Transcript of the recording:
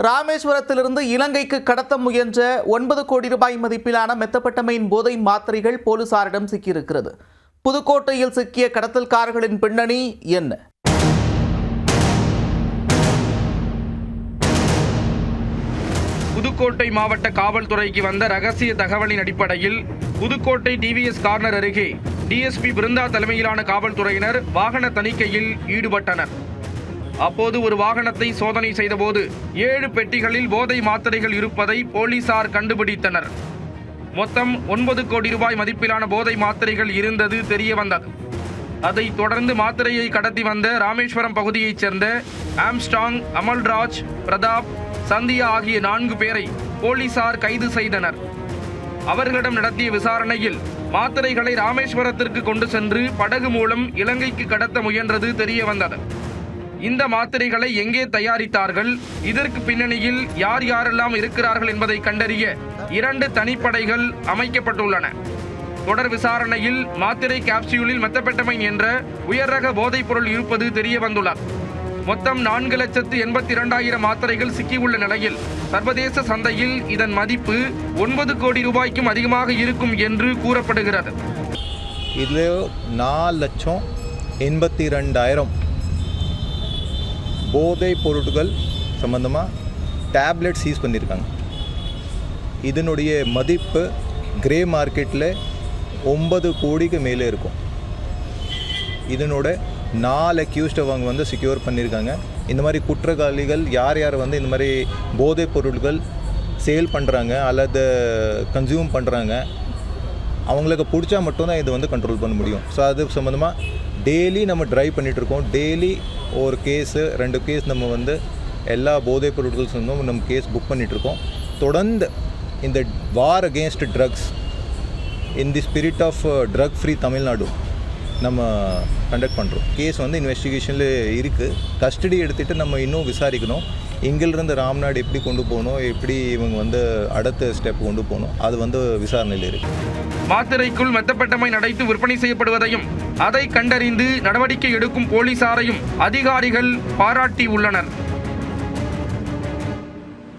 ராமேஸ்வரத்திலிருந்து இலங்கைக்கு கடத்த முயன்ற 9 கோடி ரூபாய் மதிப்பிலான மெத்தபெட்டமைன் போதை மாத்திரைகள் போலீசாரிடம் சிக்கியிருக்கிறது. புதுக்கோட்டையில் சிக்கிய கடத்தல்காரர்களின் பின்னணி என்ன? புதுக்கோட்டை மாவட்ட காவல்துறைக்கு வந்த ரகசிய தகவலின் அடிப்படையில் புதுக்கோட்டை டிவிஎஸ் கார்னர் அருகே டிஎஸ்பி பிருந்தா தலைமையிலான காவல்துறையினர் வாகன தணிக்கையில் ஈடுபட்டனர். அப்போது ஒரு வாகனத்தை சோதனை செய்தபோது 7 பெட்டிகளில் போதை மாத்திரைகள் இருப்பதை போலீசார் கண்டுபிடித்தனர். மொத்தம் 9 கோடி ரூபாய் மதிப்பிலான போதை மாத்திரைகள் இருந்தது தெரிய வந்தது. அதைத் தொடர்ந்து மாத்திரையை கடத்தி வந்த ராமேஸ்வரம் பகுதியைச் சேர்ந்த ஆம்ஸ்டாங், அமல்ராஜ், பிரதாப், சந்தியா ஆகிய 4 பேரை போலீசார் கைது செய்தனர். அவர்களிடம் நடத்திய விசாரணையில் மாத்திரைகளை ராமேஸ்வரத்திற்கு கொண்டு சென்று படகு மூலம் இலங்கைக்கு கடத்த முயன்றது தெரிய வந்தது. இந்த மாத்திரைகளை எங்கே தயாரித்தார்கள், இதற்கு பின்னணியில் யார் யாரெல்லாம் இருக்கிறார்கள் என்பதை கண்டறிய 2 தனிப்படைகள் அமைக்கப்பட்டுள்ளன. தொடர் விசாரணையில் மாத்திரை கேப்சியூலில் மெத்தபெட்டமைன் என்ற உயர் ரக போதைப் பொருள் இருப்பது தெரிய வந்துள்ளது. மொத்தம் 4,82,000 மாத்திரைகள் சிக்கியுள்ள நிலையில் சர்வதேச சந்தையில் இதன் மதிப்பு 9 கோடி ரூபாய்க்கும் அதிகமாக இருக்கும் என்று கூறப்படுகிறது. இதில் 4,82,000 போதை பொருட்கள் சம்பந்தமாக டேப்லெட் சீஸ் பண்ணியிருக்காங்க. இதனுடைய மதிப்பு கிரே மார்க்கெட்டில் 9 கோடிக்கு மேலே இருக்கும். இதனோட 4 அக்யூஸ்டை அவங்க வந்து செக்யூர் பண்ணியிருக்காங்க. இந்த மாதிரி குற்றவாளிகள் யார் யார் வந்து இந்த மாதிரி போதைப் பொருட்கள் சேல் பண்ணுறாங்க அல்லது கன்சியூம் பண்ணுறாங்க, அவங்களுக்கு பிடிச்சா மட்டும்தான் இது வந்து கண்ட்ரோல் பண்ண முடியும். ஸோ அது சம்மந்தமாக டெய்லி நம்ம ட்ரைவ் பண்ணிகிட்ருக்கோம். டெய்லி ஒரு கேஸு 2 கேஸ் நம்ம வந்து எல்லா போதைப் பொருட்கள் சொந்தம் நம்ம கேஸ் புக் பண்ணிகிட்ருக்கோம். தொடர்ந்து இந்த war against drugs in the spirit of drug free Tamil Nadu நம்ம கண்டக்ட் பண்ணுறோம். கேஸ் வந்து இன்வெஸ்டிகேஷனில் இருக்குது. கஸ்டடி எடுத்துகிட்டு நம்ம இன்னும் விசாரிக்கணும். இங்கிலிருந்து ராம்நாடு எப்படி கொண்டு போகணும், எப்படி இவங்க வந்து அடுத்த ஸ்டெப் கொண்டு போகணும், அது வந்து விசாரணையில் இருக்குது. மாத்திரைக்குள் மெத்தபெட்டமைன் அடைத்து விற்பனை செய்யப்படுவதையும் அதை கண்டறிந்து நடவடிக்கை எடுக்கும் போலீசாரையும் அதிகாரிகள் பாராட்டி உள்ளனர்.